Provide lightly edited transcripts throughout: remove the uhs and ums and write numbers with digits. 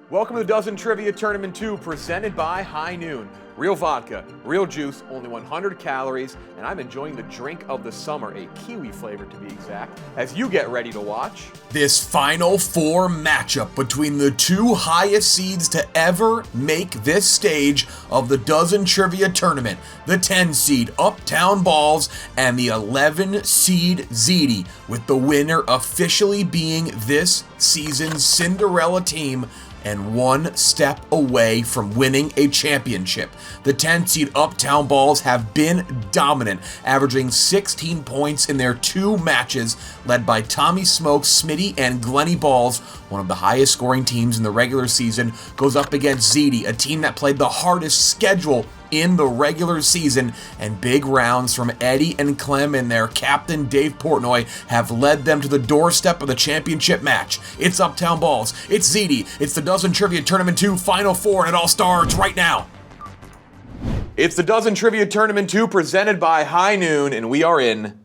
Welcome to the Dozen Trivia Tournament 2, presented by High Noon. Real vodka, real juice, only 100 calories, and I'm enjoying the drink of the summer, a kiwi flavor to be exact, as you get ready to watch this Final Four matchup between the two highest seeds to ever make this stage of the Dozen Trivia Tournament, the 10 seed Uptown Balls and the 11 seed Ziti, with the winner officially being this season's Cinderella team and one step away from winning a championship. The 10-seed Uptown Balls have been dominant, averaging 16 points in their two matches, led by Tommy Smokes, Smitty, and Glenny Balls. One of the highest scoring teams in the regular season goes up against Ziti, a team that played the hardest schedule in the regular season, and big rounds from Eddie and Clem and their captain Dave Portnoy have led them to the doorstep of the championship match. It's Uptown Balls, it's Ziti, it's the Dozen Trivia Tournament 2 Final Four, and it all starts right now. It's the Dozen Trivia Tournament 2 presented by High Noon, and we are in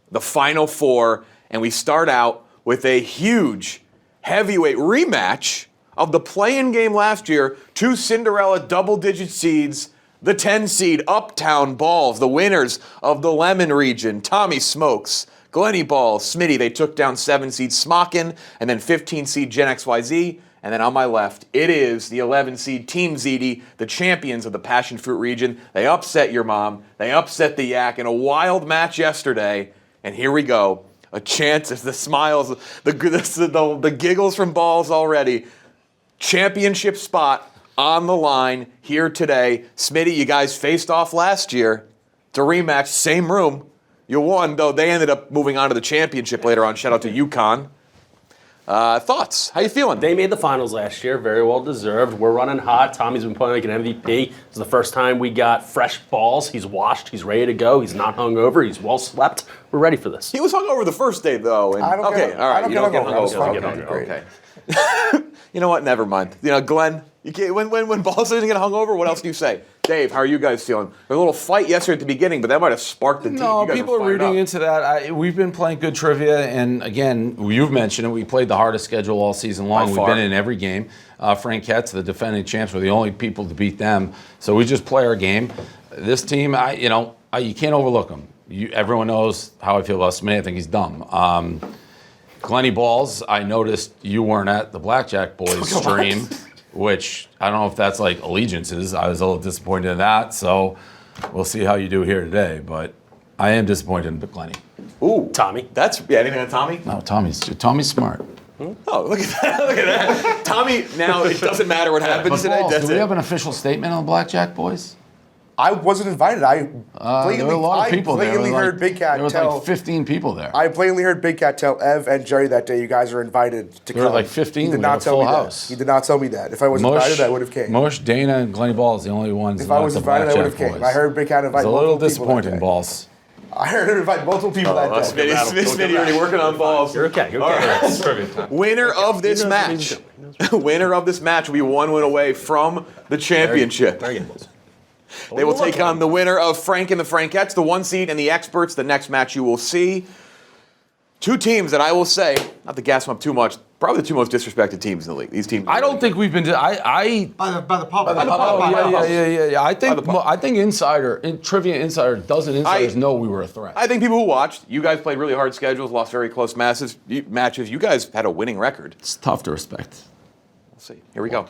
the Final Four, and we start out with a huge heavyweight rematch of the play-in game last year. Two Cinderella double-digit seeds, the 10 seed Uptown Balls, the winners of the Lemon region, Tommy Smokes, Glenny Balls, Smitty. They took down 7 seed Smockin, and then 15 seed Gen XYZ. And then on my left, it is the 11 seed Team Ziti, the champions of the Passion Fruit region. They upset your mom. They upset the Yak in a wild match yesterday. And here we go. A chance, the smiles, the giggles from Balls already. Championship spot on the line here today. Smitty, you guys faced off last year. It's a rematch, same room. You won, though they ended up moving on to the championship later on. Shout out to UConn. Thoughts? How you feeling? They made the finals last year, very well deserved. We're running hot. Tommy's been playing like an MVP. It's the first time we got fresh balls. He's washed. He's ready to go. He's not hungover. He's well slept. We're ready for this. He was hungover the first day, though. And, I don't get hungover. Okay. You know what? Never mind. You know, Glenn, you can't, when Balls doesn't get hungover, what else do you say? Dave, how are you guys feeling? There was a little fight yesterday at the beginning, but that might have sparked the team. No, people are reading into that. We've been playing good trivia, and again, you've mentioned it. We played the hardest schedule all season long. We've been in every game. Frankettes, the defending champs, were the only people to beat them. So we just play our game. This team, you can't overlook them. Everyone knows how I feel about Smitty. I think he's dumb. Glenny Balls, I noticed you weren't at the Blackjack Boys stream, which I don't know if that's like allegiances. I was a little disappointed in that, so we'll see how you do here today. But I am disappointed in Glenny. Ooh, Tommy. Anything on Tommy? No, Tommy's smart. Oh, look at that! Look at that! Tommy. Now it doesn't matter what happens today. Balls, That's do we it. have an official statement on the Blackjack Boys? I wasn't invited. I There were a lot of people there. blatantly heard Big Cat there was tell. like 15 people there. I blatantly heard Big Cat tell Ev and Jerry that day you guys are invited to come. There were like 15. He did We not had a tell full me house. that. He did not tell me that. If I was invited, I would have came. Mush, Dana, and Glenny Balls, the only ones. If I was invited, I would have came. I heard Big Cat invite It's a multiple little people that disappointing, day. Balls. I heard him invite multiple people that day. Smitty already working on Balls. You're okay. You're okay. Winner of this match. Winner of this match will be one win away from the championship. Very good. They will take on the winner of Frank and the Frankettes, the 1 seed, and the experts. The next match you will see. Two teams that I will say, not to gas them up too much, probably the two most disrespected teams in the league. These teams. I don't think we've been. By the public. Yeah. I think Trivia Insider doesn't insiders know we were a threat. I think people who watched, you guys played really hard schedules, lost very close matches. You guys had a winning record. It's tough to respect. We'll see. Here we go.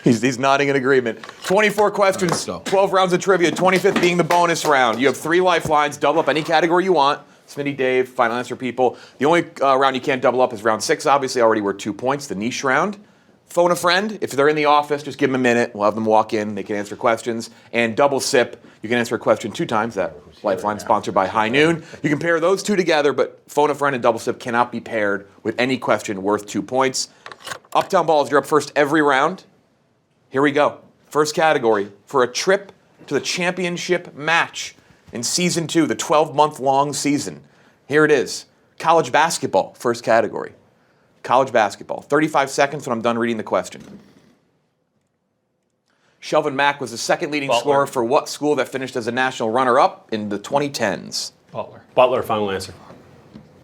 He's nodding in agreement. 24 questions, 12 rounds of trivia, 25th being the bonus round. You have 3 lifelines, double up any category you want. Smitty, Dave, final answer people. The only round you can't double up is round 6, obviously, already worth 2 points, the niche round. Phone a friend. If they're in the office, just give them a minute. We'll have them walk in. They can answer questions. And double sip. You can answer a question 2 times. That lifeline sponsored by High Noon. You can pair those two together, but phone a friend and double sip cannot be paired with any question worth 2 points. Uptown Balls, you're up first every round. Here we go. First category for a trip to the championship match in season 2, the 12-month-long season. Here it is. College basketball, first category. College basketball. 35 seconds when I'm done reading the question. Shelvin Mack was the second leading scorer for what school that finished as a national runner-up in the 2010s? Butler, final answer.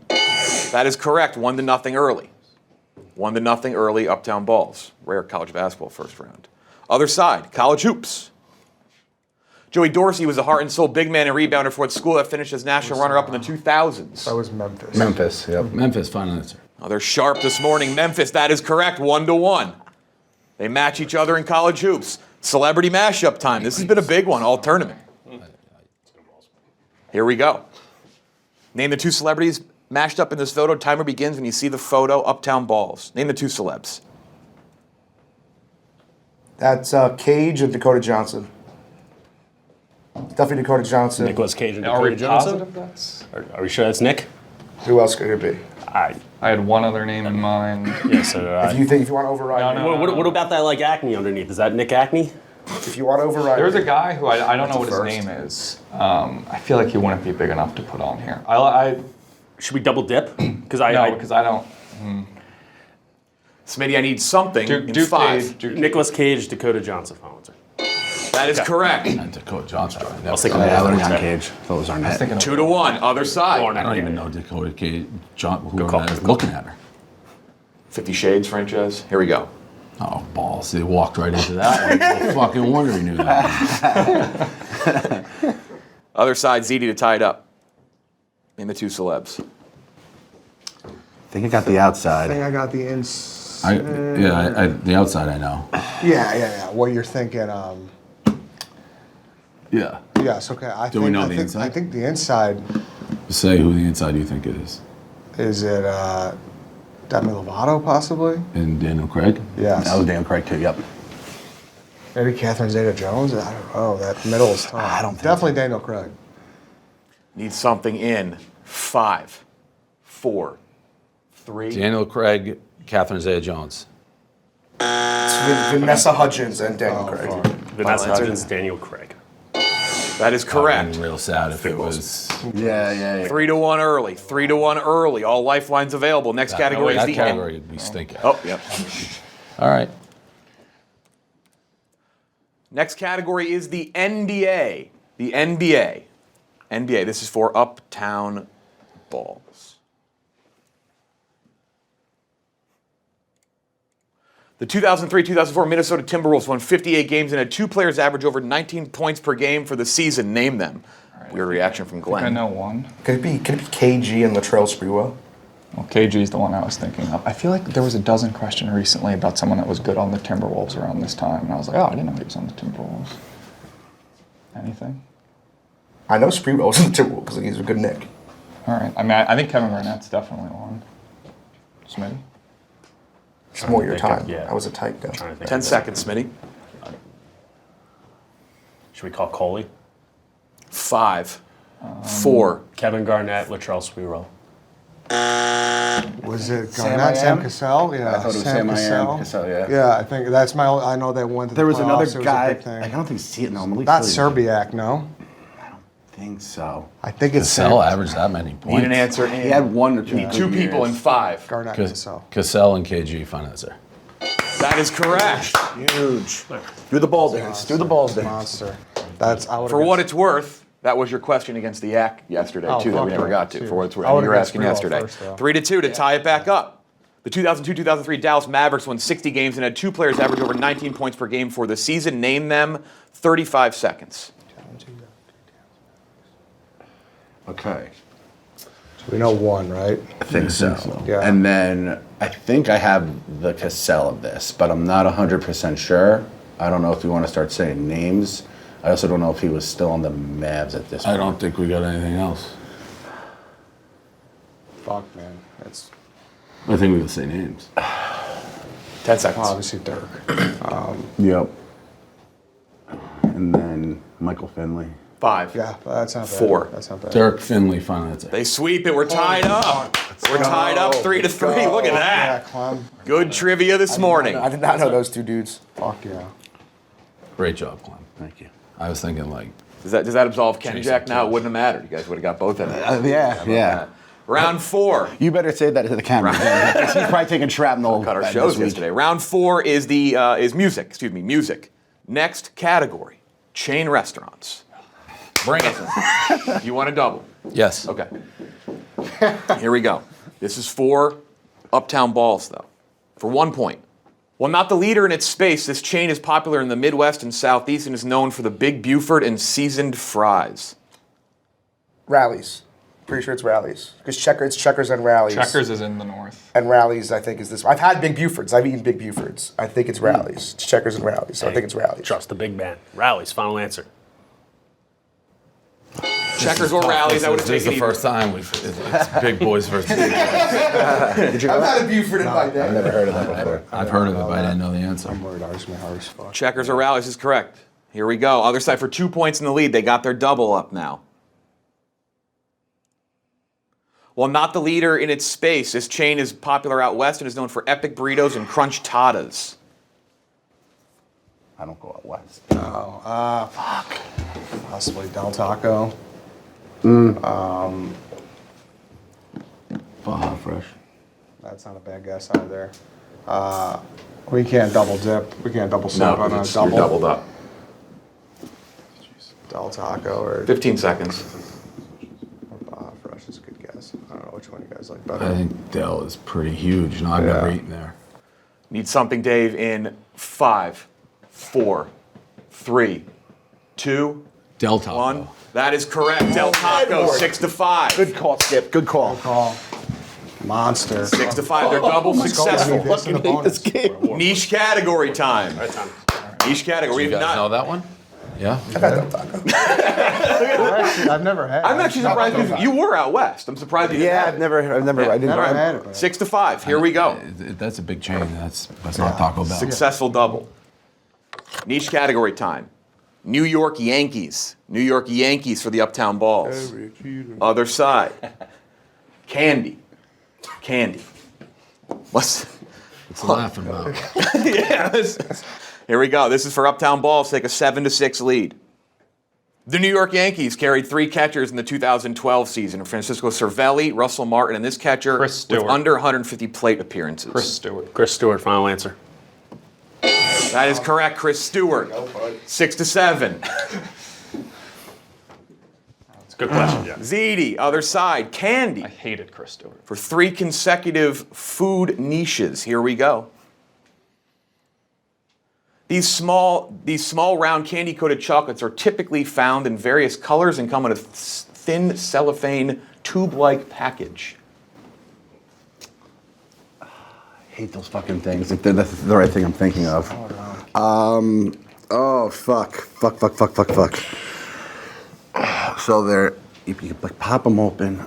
That is correct. 1-0 early. 1-0 early, Uptown Balls. Rare college basketball first round. Other side, college hoops. Joey Dorsey was a heart and soul big man and rebounder for its school that finished as national runner-up in the 2000s. That was Memphis. Memphis, yep. Memphis, final answer. Oh, they're sharp this morning. Memphis, that is correct, 1-1. They match each other in college hoops. Celebrity mashup time. This has been a big one all tournament. Here we go. Name the 2 celebrities mashed up in this photo. Timer begins when you see the photo. Uptown Balls. Name the 2 celebs. That's Cage and Dakota Johnson. Definitely Dakota Johnson. Nicolas Cage and Are Dakota we Johnson. positive that's? Are we sure that's Nick? Who else could it be? I had one other name in mind. Yeah, so If you want to override me. what about that like Acne underneath? Is that Nick Acne? If you want to override There's me. a guy who I don't know what his first. name is. I feel like he wouldn't be big enough to put on here. Should we double dip? Because Because I don't. Smitty, I need something in 5. Nicolas Cage, Dakota Johnson. Final answer. That is correct. And Dakota Johnson. I was thinking I would more have gone Cage. Cage. Those are net. 2-1. Other side. I don't even know Dakota Cage. Who call. is looking at her. 50 Shades, franchise. Here we go. Oh, balls. They walked right into that one. No fucking wonder he knew that. Other side, Ziti to tie it up. Name the 2 celebs. I think I got the outside. I got the The outside I know. Yeah. What you're thinking? Yeah. Yes. Okay. Do we know the inside? I think the inside Say who the inside you think it is. is it Demi Lovato possibly? And Daniel Craig? Yes. That was Dan Craig too. Yep. Maybe Catherine Zeta-Jones. I don't know. That middle is tough. I don't think Definitely Daniel Craig. Need something in 5, 4, 3. Daniel Craig, Catherine Zeta-Jones. It's Vanessa Hudgens and Daniel Craig. Vanessa answer. Hudgens, Daniel Craig. That is correct. Real sad if it was. Yeah. 3-1 early. 3-1 early. All lifelines available. Next category is That the category we stink at. Oh, yep. All right. Next category is the NBA. The NBA. NBA. This is for Uptown Balls. The 2003-2004 Minnesota Timberwolves won 58 games and had 2 players average over 19 points per game for the season. Name them. Weird reaction from I Glenn. know one. Could it be KG and Latrell Sprewell? Well, KG is the one I was thinking of. I feel like there was a dozen question recently about someone that was good on the Timberwolves around this time, and I was like, oh, I didn't know he was on the Timberwolves. Anything? I know Sprewell was in the Timberwolves because he's a good Nick. All right. I mean, I think Kevin Garnett's definitely one. Smitty? It's more your think of- time. yeah. I was a tight guy. Trying to think 10 of it. seconds, Smitty. Should we call Coley? 5, 4. Kevin Garnett, Latrell Sprewell. Was it Sam Garnett? I Sam Am? Cassell? Yeah. I thought it was Sam I Am Cassell, yeah. Yeah, I think that's my. I know they went to There the was another playoffs. It guy. a big thing. I don't think see it. No, Malik Not Williams. Serbiak, no. I think so. I think it's Cassell averaged that many points. Need an answer in. He had one or two. Need 2 people in 5. Garnett Cassell. Cassell and KG, final answer. That is correct. Huge. Do the ball dance. Do the balls dance. Monster. That's I would. For what it's worth, that was your question against the Yak yesterday, Oh, too, that we fuck never yeah. got to. For what it's worth. I You would've were guessed asking Sprewell yesterday. first, though. 3-2 to tie it back up. The 2002-2003 Dallas Mavericks won 60 games and had 2 players average over 19 points per game for the season. Name them. 35 seconds. Okay. We know one, right? I think so. Yeah. And then I think I have the Cassell of this, but I'm not 100% sure. I don't know if you want to start saying names. I also don't know if he was still on the Mavs at this point. I don't think we got anything else. Fuck, man. That's I think we can say names. 10 seconds. obviously Dirk. Yep. And then Michael Finley. 5. Yeah, that's not bad. 4. That's not bad. Dirk Finley, final answer. They sweep it. We're tied up. We're tied up 3-3. Look at Yeah, that. Clem. Good trivia this morning. I did not know those 2 dudes. Fuck yeah. Great job, Clem. Thank you. I was thinking like Does that absolve Ken Jason Jack? No, it Tibbs. wouldn't have mattered. You guys would have got both of them. Yeah. Round 4. You better say that to the camera. He's probably taking shrapnel. Cut our this shows week. yesterday. Round 4 is is music. Excuse me, music. Next category: chain restaurants. Bring it. You want a double? yes. Okay. Here we go. This is for Uptown Balls, though. for 1 point. While not the leader in its space, this chain is popular in the Midwest and Southeast and is known for the Big Buford and seasoned fries. Rallies. Pretty sure it's Rallies. Because it's Checkers and Rallies. Checkers is in the north. And Rallies, I think, is this. I've had Big Bufords. I've eaten Big Bufords. I think it's Rallies. It's Checkers and Rallies. So I think it's Rallies. Trust the big man. Rallies, final answer. Checkers or Rallies, I would have This is taken the first time it's big boys versus big boys. I've had a Buford in my day. I've never heard of that before. I've heard of it, but I didn't know the answer. I'm worried ours my heart is fucked. Checkers or Rallies is correct. Here we go. Other side for 2 points in the lead. They got their double up now. While not the leader in its space, this chain is popular out west and is known for epic burritos and crunch tatas. I don't go out west. Fuck. Possibly Del Taco. Baja Fresh. That's not a bad guess either. We can't double dip. We can't double sub on a you're double. doubled up. Del Taco or 15 seconds. Baja Fresh is a good guess. I don't know which one you guys like I better. think Dell is pretty huge. No, I've never eaten there. Need something, Dave, in 5, 4, 3, 2, Del Taco. 1. That is correct. Del Taco, 6-5. Good call, Skip. Good call. Call. Monster. 6-5. They're double successful. This in the bonus. Niche category time. Right, Tom. Niche category. You We've guys know not. that one? Yeah? I've had Del Taco. I've never had. I'm actually surprised because you were out west. I'm surprised you didn't have it. I didn't. All right. had it. But 6-5. Here we go. That's a big chain. That's not Taco Bell. Successful double. Niche category time. New York Yankees. New York Yankees for the Uptown Balls. Other side. Candy. Candy. What's Laughing about. yeah, here we go. This is for Uptown Balls. Take a 7-6 lead. The New York Yankees carried 3 catchers in the 2012 season. Francisco Cervelli, Russell Martin, and this catcher Chris with Stewart. under 150 plate appearances. Chris Stewart. Chris Stewart, final answer. That is correct, Chris Stewart. 6-7. It's a good question, yeah. Ziti, other side. Candy I hated Chris Stewart. for 3 consecutive food niches. Here we go. These small round candy-coated chocolates are typically found in various colors and come in a thin cellophane tube-like package. I hate those fucking things. If that's the right thing I'm thinking of. Oh, fuck. So they're, you can like pop them open.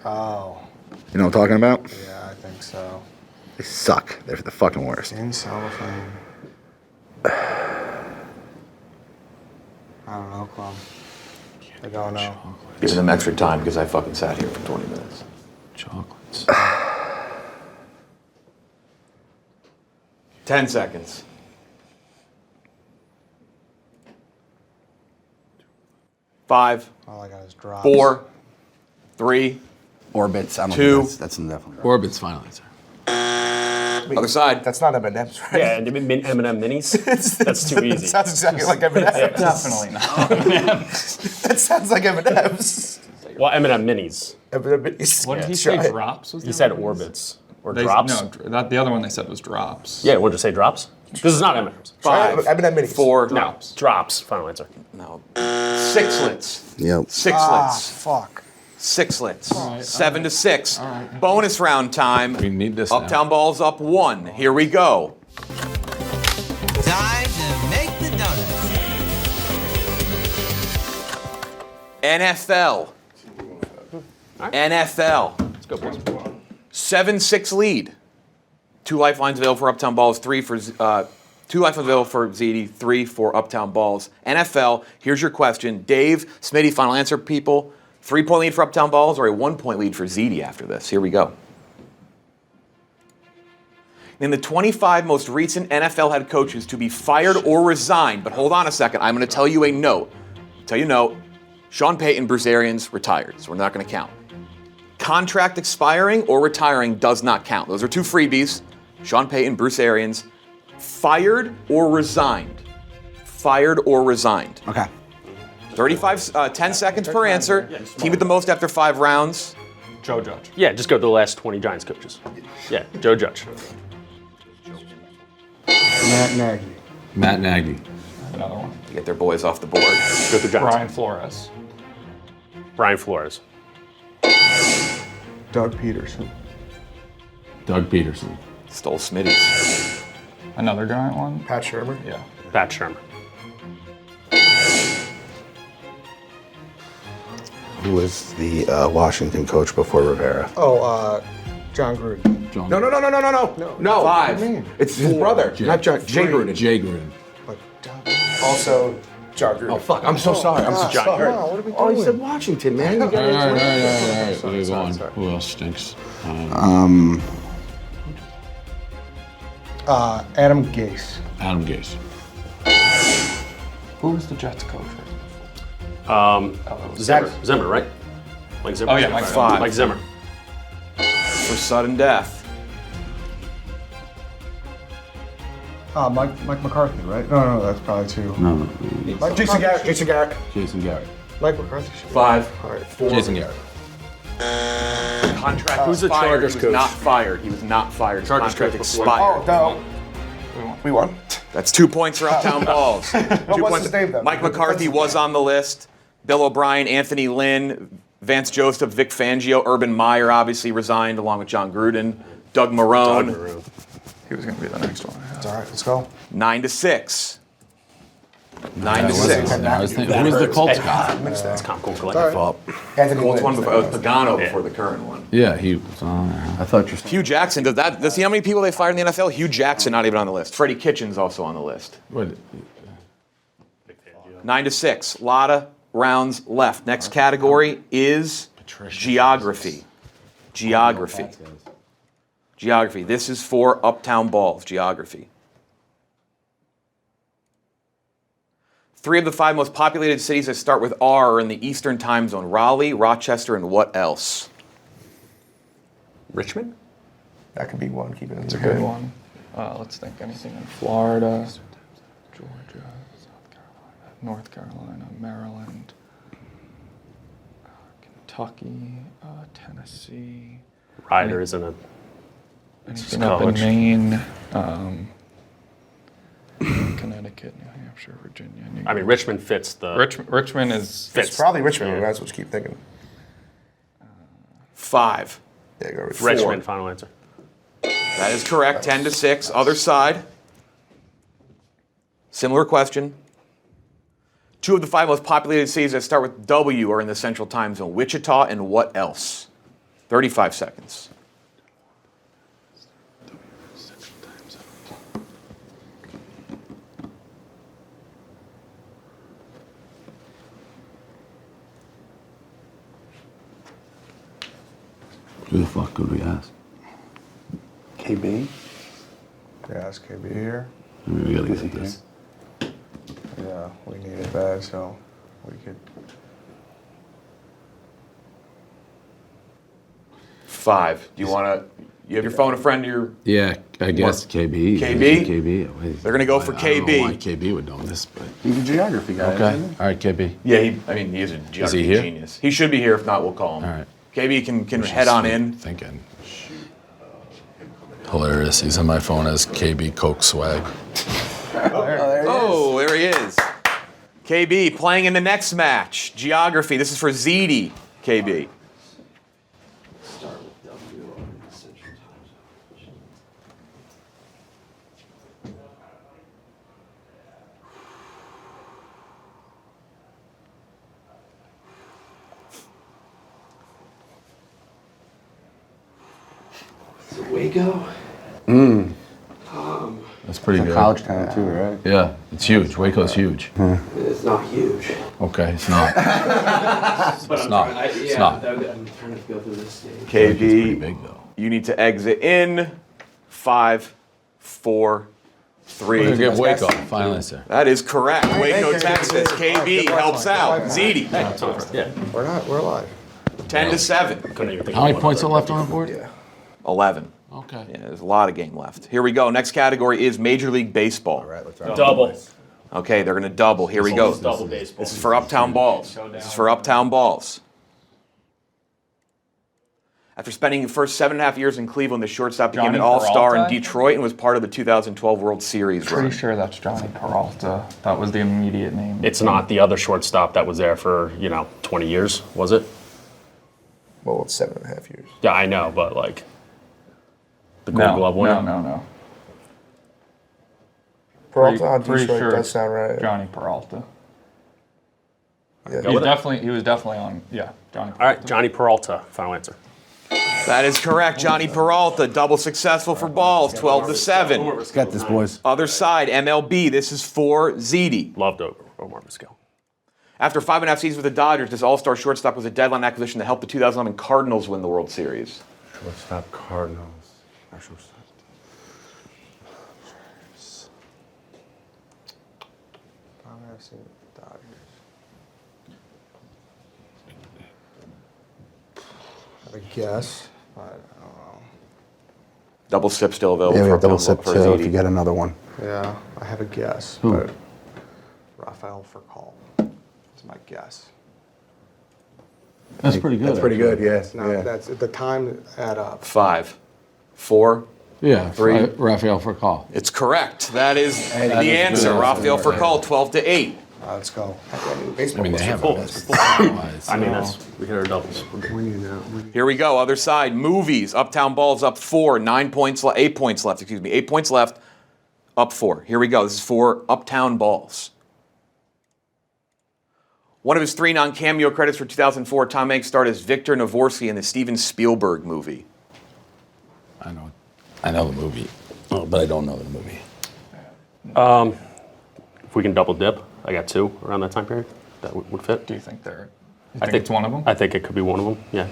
Oh, You know what I'm talking about? yeah, I think so. They suck. They're the fucking worst. In cellophane. I don't know, Clem. I don't know. Giving them extra time because I fucking sat here for 20 minutes. Chocolates. 10 seconds. 5, All I got is drops. 4, 3. Orbits. I don't 2. think that's definitely. Orbit's final answer. Other side. That's not M&M's, right? Yeah, and M&M minis. That's too easy. That sounds exactly like M&M's. Definitely not. That sounds like M&M's. Well, M&M minis. M&M's. What did he Try say? it. Drops? Was He the said other one? orbits or They- drops. No, the other one they said was drops. Yeah, what did you say? Drops? This is not M&M's. 5, M&M minis. 4, No, drops. Final answer. no. Sixlets. Yep. Sixlets. Fuck. Sixlets. 7-6. Bonus round time. We need this now. Uptown Balls up 1. Here we go. Time to make the donuts. NFL. NFL. Let's go, boys. 7-6 lead. 2 lifelines available for Uptown Balls, 2 lifelines available for Ziti, 3 for Uptown Balls. NFL, here's your question. Dave, Smitty, final answer, people. 3-point lead for Uptown Balls or a 1-point lead for Ziti after this? Here we go. In the 25 most recent NFL head coaches to be fired or resigned, but hold on a second, I'm going to tell you a note. Sean Payton, Bruce Arians, retired, so we're not going to count. Contract expiring or retiring does not count. Those are 2 freebies. Sean Payton, Bruce Arians, fired or resigned. Fired or resigned. Okay. 10 seconds per answer. Team with the most after 5 rounds. Joe Judge. Yeah, just go to the last 20 Giants coaches. Yeah, Joe Judge. Matt Nagy. Matt Nagy. Another one. Get their boys off the board. Go through Giants. Brian Flores. Brian Flores. Doug Peterson. Doug Peterson. Stole Smitty's. Another giant one. Pat Shermer. Yeah. Pat Shermer. Who was the Washington coach before Rivera? Oh, John Gruden. John. No. No. 5. It's his brother, not John. Jay Gruden. Jay Gruden. Also, John Gruden. Oh fuck! I'm so sorry. I'm so John sorry. Gruden. What are we doing? Oh, he said Washington, man. You All gotta right. Sorry, We're going. sorry. Who else stinks? Adam Gase. Adam Gase. Who was the Jets coach? Zimmer, right? Mike Zimmer. Oh, yeah, Mike Zimmer. Mike Zimmer. For sudden death. Mike McCarthy, right? No, that's probably 2. No. Jason Garrett. Jason Garrett. Jason Garrett. Mike McCarthy. 5. All right, 4. Jason Garrett. Contract Who's the expired. Chargers He was coach? not fired. He was not fired. His Chargers contract coach before. expired. Oh, no. We won. That's 2 points for Uptown Balls. 2 what's points. his name, then? Mike McCarthy was on the list. Bill O'Brien, Anthony Lynn, Vance Joseph, Vic Fangio, Urban Meyer obviously resigned along with John Gruden. Doug Marone. He was going to be the next one. It's all right. Let's go. 9-6. 9-6. I was thinking, who was the Colts guy? That's kind of cool. All right. Well, Anthony Colts one Lynn. before, it was Pagano before the current one. Yeah, he was on there. I thought you. Hugh Jackson, does he know how many people they fired in the NFL? Hugh Jackson not even on the list. Freddie Kitchens also on the list. What? 9-6. Lot of rounds left. Next category is geography. Geography. Geography. This is for Uptown Balls. Geography. 3 of the 5 most populated cities that start with R are in the Eastern Time Zone. Raleigh, Rochester, and what else? Richmond? That could be one. Keep it in It's a your good head. one. Let's think anything in Florida, Georgia, South Carolina, North Carolina, Maryland, Kentucky, Tennessee. Ryder isn't a Anything up in college. Maine, Connecticut, New Hampshire, Virginia. New I mean, Richmond fits the. Richmond is fits. It's probably Richmond. Yeah. That's what you keep thinking. 5. Yeah, go with Richmond, final answer. That is correct. 10-6. Other side. Similar question. 2 of the 5 most populated cities that start with W are in the Central Time Zone. Wichita and what else? 35 seconds. Who the fuck could we ask? KB. Yeah, it's KB here. I mean, we gotta get this. Yeah, we need it bad, so we could. 5. Do you want to? You have your phone a friend? Yeah, I guess KB. KB? KB. Wait, They're gonna go for I don't know KB. why KB would know this, but He's a geography guy. okay. Isn't he? All right, KB. Yeah, he is a geography here? genius. He should be here. If not, we'll call him. All right. KB can head on in. Thinking. Hilarious. He's on my phone as KB Coke Swag. Oh, there he is. KB playing in the next match. Geography. This is for Ziti. KB. Waco. That's pretty good. College town too, right? Yeah, it's huge. Waco's huge. It's not huge. Okay, it's not. But I'm not. trying- It's yeah, not. I'm trying to go through this stage. It's pretty KB, big though. you need to exit in 5, 4, 3. We're gonna give Waco final answer. That is correct. Waco, you. Texas. KB helps out. Ziti. Yeah. We're alive. 10-7. Couldn't even think How of many one points are other. left on the board? Yeah. 11. Okay. Yeah, there's a lot of game left. Here we go. Next category is Major League Baseball. All right, let's round Double. Okay, they're going to double. Here we go. Double baseball. This is for Uptown Balls. This is for Uptown Balls. After spending the first 7.5 years in Cleveland, the shortstop became an Johnny all-star in Peralta? Detroit and was part of the 2012 World Series run. Pretty sure that's Johnny Peralta. That was the immediate name. It's not the other shortstop that was there for 20 years, was it? Well, it's 7.5 years. Yeah, I know, but like the Gold Glove winner. No. Peralta on Pretty Detroit sure does sound right. Johnny Peralta. Yeah. He was definitely on. Yeah, Johnny Peralta. All right, Johnny Peralta. Final answer. That is correct. Johnny Peralta, double successful for Balls, 12-7. Got this, boys. Other side, MLB. This is for Ziti. Loved Omar Vizquel. After 5.5 seasons with the Dodgers, this all-star shortstop was a deadline acquisition that helped the 2011 Cardinals win the World Series. Shortstop Cardinals. I've seen the Dodgers. I have a guess, but I don't know. Double sip still available. Yeah, we for have double Uptown sip for too if Ziti. you get another one. Yeah, I have a guess, Who? but Rafael Furcal. That's my guess. That's pretty good. That's pretty good, yes. No, that's at the time add up. 5, 4. Yeah, Three. Raphael Furcal. It's correct. That is the that is answer. good. Rafael Furcal, 12-8. Let's go. I mean, they have I mean, we hit our doubles. We need that. Here we go. Other side, movies. Uptown Balls up 4. 8 points left. 8 points left. Up 4. Here we go. This is for Uptown Balls. One of his 3 non-cameo credits for 2004, Tom Hanks starred as Victor Navorsky in the Steven Spielberg movie. I know the movie, but I don't know the movie. If we can double dip, I got 2 around that time period. That would fit. Do you think they're? You I think it's one of them? I think it could be one of them. Yeah.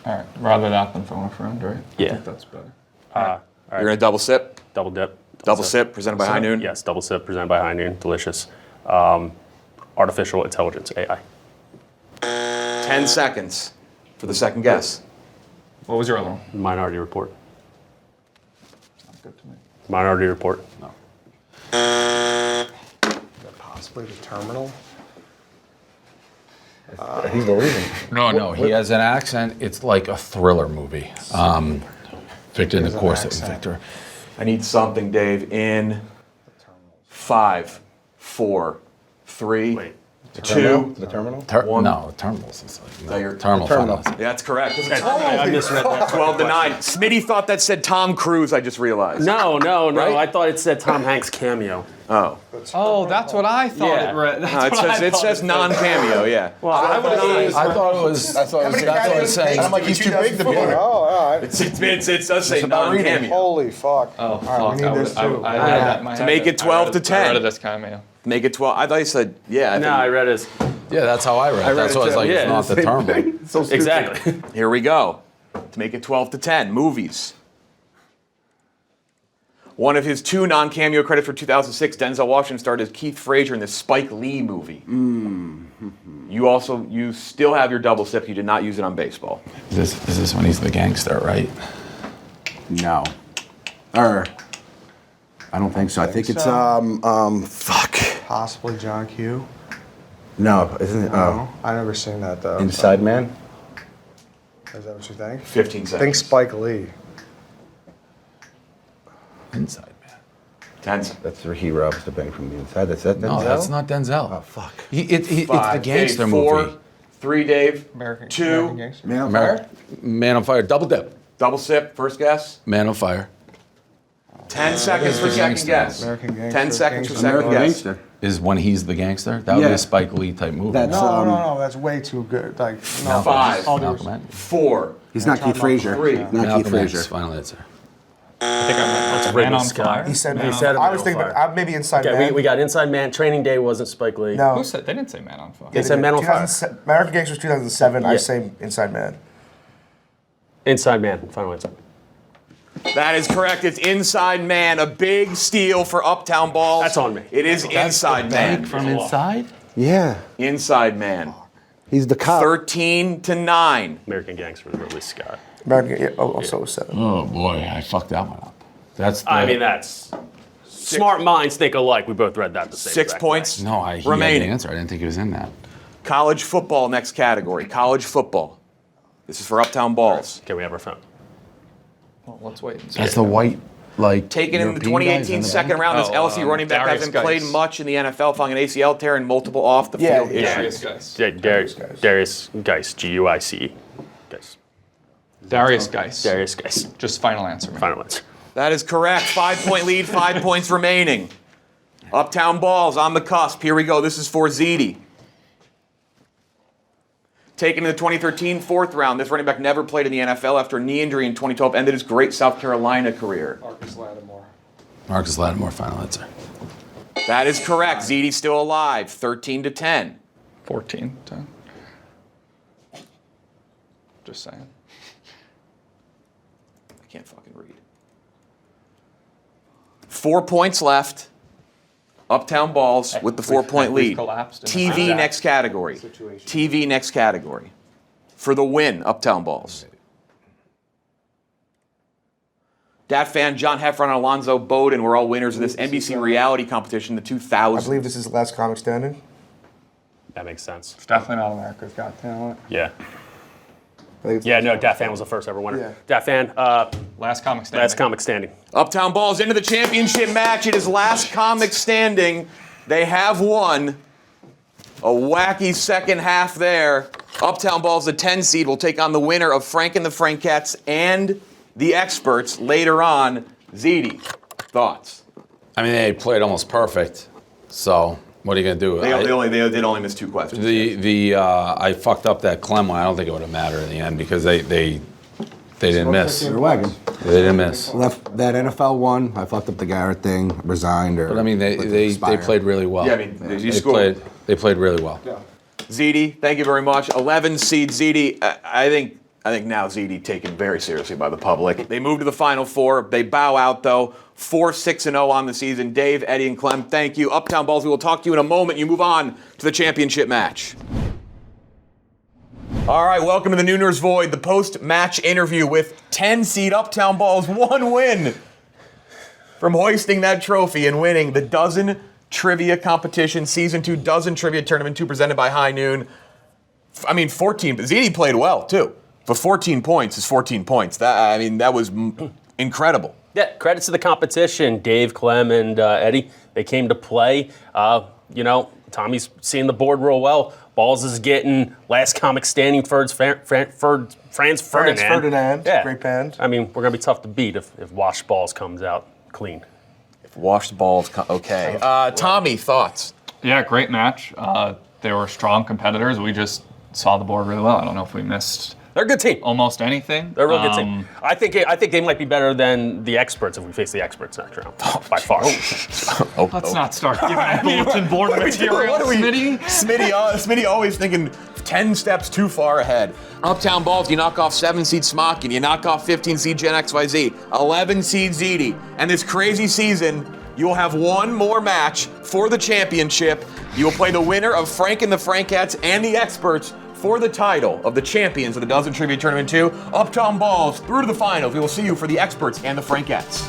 All right. Rather that than phone a friend, right? Yeah. I think that's better. All right. You're going to double sip? Double dip. Double sip, presented by High Noon? Yes, double sip presented by High Noon. Delicious. Artificial intelligence, AI. 10 seconds for the second guess. What was your other one? Minority Report. Sounds good to me. Minority Report. No. Possibly the Terminal. He's the leader. No, he has an accent. It's like a thriller movie. Victor, and of course, it was Victor. I need something, Dave, in 5, 4, 3, Wait. 2. The terminal? No, the Terminals. Is like, that your- Terminal. Terminal. Finals. Yeah, that's correct. I misread that. 12-9. Smitty thought that said Tom Cruise, I just realized. No. Right? I thought it said Tom Hanks cameo. Oh. Oh, that's what I thought Yeah. it read. No, it says non-cameo, yeah. Well, I thought it was. That's what I was That's saying. I'm like, he's too big to be Oh, there. all right. It does say non-cameo. Holy fuck. Oh, All right, fuck. we need this too. I had that in my To head. make it 12 to 10. I read it as cameo. Make it 12. I thought you said, yeah. no, I read it. Yeah, that's how I read it. That's it why I was too. like, Yeah, it's not the Terminal. So stupid. Exactly. Here we go. To make it 12 to 10. Movies. One of his 2 non-cameo credits for 2006, Denzel Washington starred as Keith Frazier in the Spike Lee movie. You still have your double sip. You did not use it on baseball. Is this when he's the gangster, right? No. I don't think so. I think it's fuck. Possibly John Q. No, isn't it? No, I never seen that though. Inside Man. Is that what you think? 15 I seconds. think Spike Lee. Inside Man. 10 seconds. That's where he robs the bank from the inside. That's that. No, that's not Denzel. Oh fuck. It's the 5, gangster Dave, movie. 4, 3, Dave. American 2. Gangster. Man on Fire. Man on Fire. Double dip. Double sip. First guess. Man on Fire. 10 seconds for second Gangster. guess. American Gangster. 10 seconds for Gangster. second American guess. Gangster. Is when he's the gangster. That would be Yeah. a Spike Lee type movie. That's- No, that's way too good. Like, no. 5, All due Malcolm respect. X. 4. He's not Keith Frazier. 3. Not Keith Malcolm X. Frazier. Final answer. I think I meant Man on Fire. He said, He said I was Man on thinking, Fire. maybe Inside Okay, Man. we got Inside Man. Training Day wasn't Spike Lee. No. Who said they didn't say Man on Fire? They said Man on Fire. American Gangster was 2007. I Yeah. say Inside Man. Inside Man. Final answer. That is correct. It's Inside Man, a big steal for Uptown Balls. That's on me. It is Inside Man. From inside? Yeah. Inside Man. He's the cop. 13 to 9. American Gangster with Ridley Scott. American, yeah, oh, so was 7. Oh boy, I fucked that one up. That's. I mean, that's Smart minds think alike. We both read that the same 6 exact points No, he had the remaining. answer. I didn't think he was in that. College football, next category. College football. This is for Uptown Balls. way. Okay, we have our phone. Well, let's wait and see. That's the white, like. Taken in the European guys 2018 the second back? round, this Oh, LSU running back Darius hasn't Geis. played much in the NFL, following an ACL tear and multiple off the field issues. Darius Geis. Darius Geis, G-U-I-C-E. Geis. Darius Geis. Darius Geis. Just final answer. man. Final answer. That is correct. 5-point lead, 5 points remaining. Uptown Balls on the cusp. Here we go. This is for Ziti. Taken in the 2013 fourth round, this running back never played in the NFL after a knee injury in 2012, ended his great South Carolina career. Marcus Lattimore, final answer. That is correct. Ziti's still alive. 13-10. 14, 10. Just saying. I can't fucking read. 4 points left. Uptown Balls with the 4-point we've lead. collapsed in the TV exact next category. TV next category. For the win, Uptown Balls. Dat Fan, John Heffron, and Alonzo Bowden were all winners of this NBC reality competition in the 2000s. I believe this is the last comic standing. That makes sense. It's definitely not America's Got Talent. Yeah. I think it's Yeah, no, Dat Fan was the first ever winner. Yeah. Dat Fan, Last comic standing. last comic standing. Uptown Balls into the championship match. It is last comic standing. They have won. A wacky second half there. Uptown Balls, the 10 seed, will take on the winner of Frank and the Frankettes and the Experts later on. Ziti, thoughts? I mean, they played almost perfect. So what are you gonna do? They did only miss 2 questions. I fucked up that Clem one. I don't think it would have mattered in the end because they didn't miss. They're wagon. They didn't miss. Left that NFL one. I fucked up the Garrett thing. Resigned or. But I mean, they played really well. Yeah, I mean, you scored. They played really well. Yeah. Ziti, thank you very much. 11 seed Ziti. I think now Ziti taken very seriously by the public. They move to the Final Four. They bow out though. 4-6-0 on the season. Dave, Eddie, and Clem, thank you. Uptown Balls, we will talk to you in a moment. You move on to the championship match. All right, welcome to the Nooner's Void, the post-match interview with 10 seed Uptown Balls. 1 win from hoisting that trophy and winning the Dozen Trivia Competition, Season 2 Dozen Trivia Tournament 2 presented by High Noon. I mean, 14. Ziti played well, too. But 14 points is 14 points. That was incredible. Yeah, credits to the competition. Dave, Clem, and Eddie, they came to play. Tommy's seeing the board real well. Balls is getting last comic standing Franz Ferdinand. Yeah. Great band. I mean, we're going to be tough to beat if Washed Balls comes out clean. If Washed Balls, okay. Tommy, thoughts? Yeah, great match. They were strong competitors. We just saw the board really well. I don't know if we missed They're a good team. almost anything. They're a real good team. I think they might be better than the Experts if we face the Experts next round, by far. Let's not start giving out bulletin board material, What are we- Smitty. Smitty always thinking 10 steps too far ahead. Uptown Balls, you knock off 7 seed Smockin, you knock off 15 seed Gen XYZ, 11 seed Ziti, and this crazy season, you will have one more match for the championship. You will play the winner of Frank and the Frankettes and the Experts for the title of the champions of the Dozen Trivia Tournament 2. Uptown Balls through to the finals. We will see you for the Experts and the Frankettes.